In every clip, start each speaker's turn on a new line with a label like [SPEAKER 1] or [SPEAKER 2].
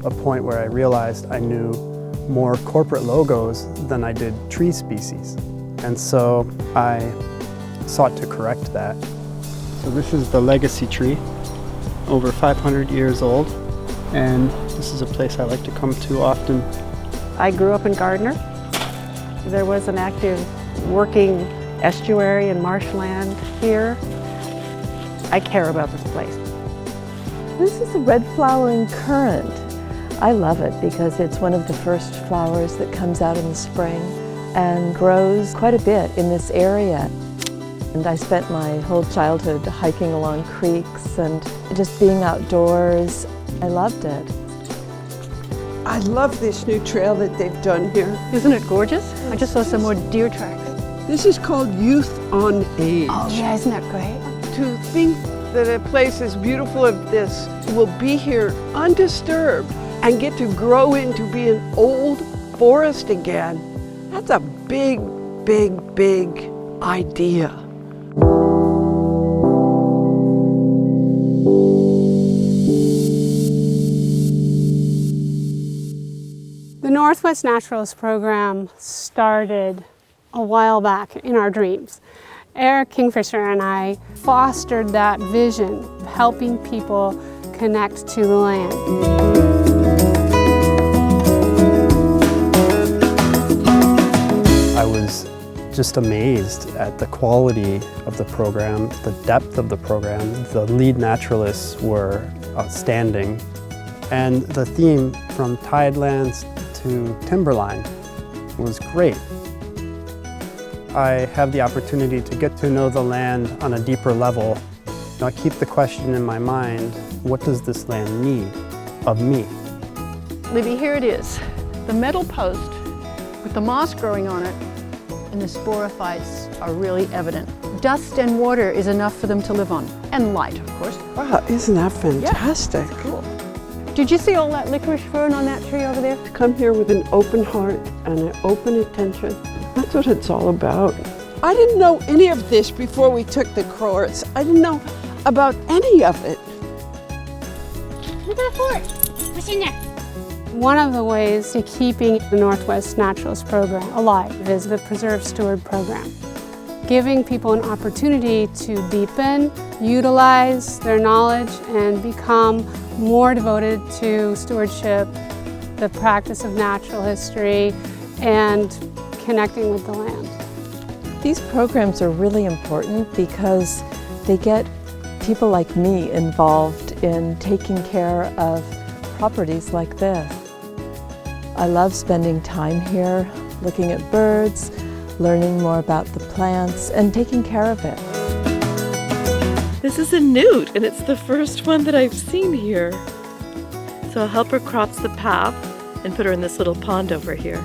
[SPEAKER 1] a point where I realized I knew more corporate logos than I did tree species. And so I sought to correct that. So this is the legacy tree, over 500 years old, and this is a place I like to come to often.
[SPEAKER 2] I grew up in Gardner. There was an active working estuary and marshland here. I care about this place.
[SPEAKER 3] This is a red flowering currant. I love it because it's one of the first flowers that comes out in the spring and grows quite a bit in this area. And I spent my whole childhood hiking along creeks and just being outdoors. I loved it.
[SPEAKER 4] I love this new trail that they've done here.
[SPEAKER 2] Isn't it gorgeous? I just saw some more deer tracks.
[SPEAKER 4] This is called Youth on Age.
[SPEAKER 2] Oh yeah, isn't that great?
[SPEAKER 4] To think that a place as beautiful as this will be here undisturbed and get to grow into be an old forest again, that's a big, big, big idea.
[SPEAKER 5] The Northwest Naturalist program started a while back in our dreams. Eric Kingfisher and I fostered that vision of helping people connect to the land.
[SPEAKER 1] I was just amazed at the quality of the program, the depth of the program. The lead naturalists were outstanding. And the theme from tidelands to timberline was great. I have the opportunity to get to know the land on a deeper level. I keep the question in my mind, what does this land need of me?
[SPEAKER 6] Libby, here it is, the metal post with the moss growing on it, and the sporophytes are really evident. Dust and water is enough for them to live on, and light, of course.
[SPEAKER 4] Wow, isn't that fantastic?
[SPEAKER 6] Yeah, cool. Did you see all that licorice fern on that tree over there?
[SPEAKER 4] To come here with an open heart and an open attention, that's what it's all about. I didn't know any of this before we took the course. I didn't know about any of it.
[SPEAKER 5] Look at the fort. What's in there? One of the ways to keeping the Northwest Naturalist program alive is the Preserve Steward program. Giving people an opportunity to deepen, utilize their knowledge, and become more devoted to stewardship, the practice of natural history, and connecting with the land.
[SPEAKER 3] These programs are really important because they get people like me involved in taking care of properties like this. I love spending time here, looking at birds, learning more about the plants, and taking care of it.
[SPEAKER 7] This is a newt, and it's the first one that I've seen here. So I'll help her cross the path and put her in this little pond over here.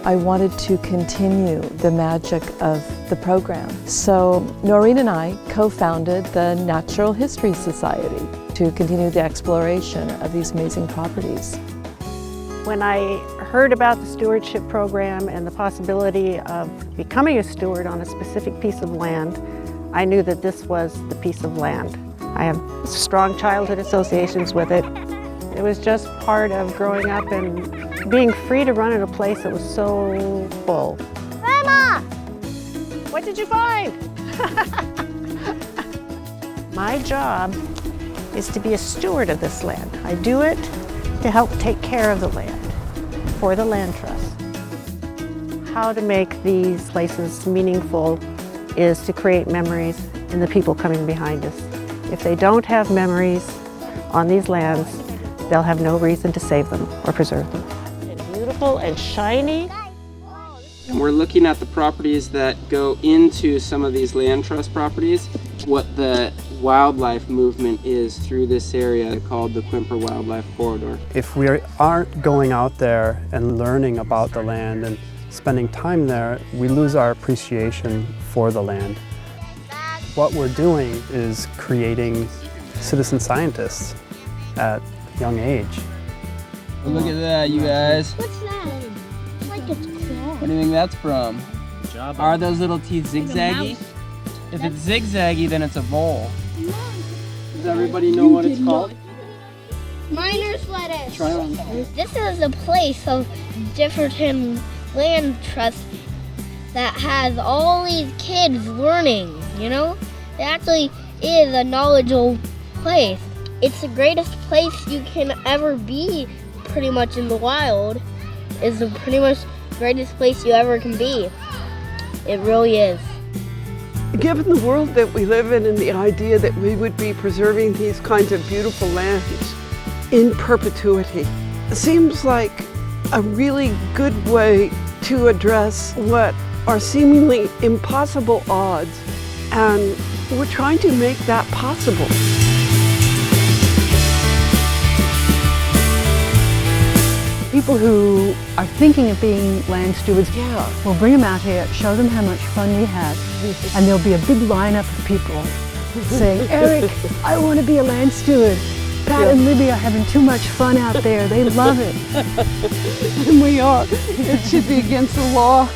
[SPEAKER 3] I wanted to continue the magic of the program. So Noreen and I co-founded the Natural History Society to continue the exploration of these amazing properties.
[SPEAKER 2] When I heard about the stewardship program and the possibility of becoming a steward on a specific piece of land, I knew that this was the piece of land. I have strong childhood associations with it. It was just part of growing up and being free to run in a place that was so full.
[SPEAKER 6] Grandma! What did you find?
[SPEAKER 2] My job is to be a steward of this land. I do it to help take care of the land for the Land Trust. How to make these places meaningful is to create memories in the people coming behind us. If they don't have memories on these lands, they'll have no reason to save them or preserve them. It's beautiful and shiny.
[SPEAKER 8] And we're looking at the properties that go into some of these land trust properties, what the wildlife movement is through this area called the Quimper Wildlife Corridor.
[SPEAKER 1] If we aren't going out there and learning about the land and spending time there, we lose our appreciation for the land. What we're doing is creating citizen scientists at a young age.
[SPEAKER 8] Look at that, you guys.
[SPEAKER 9] What's that? Like it's claws.
[SPEAKER 8] What do you think that's from? Are those little teeth zigzaggy? If it's zigzaggy, then it's a vole. Does everybody know what it's called?
[SPEAKER 9] Miner's lettuce.
[SPEAKER 8] Try one.
[SPEAKER 9] This is a place of Jefferson Land Trust that has all these kids learning, you know? It actually is a knowledgeable place. It's the greatest place you can ever be pretty much in the wild. It's the pretty much greatest place you ever can be. It really is.
[SPEAKER 4] Given the world that we live in and the idea that we would be preserving these kinds of beautiful lands in perpetuity, it seems like a really good way to address what are seemingly impossible odds, and we're trying to make that possible.
[SPEAKER 6] People who are thinking of being land stewards, we'll bring them out here, show them how much fun we have, and there'll be a big lineup of people saying, Eric, I want to be a land steward. Pat and Libby are having too much fun out there. They love it.
[SPEAKER 4] And we are. It should be against the law.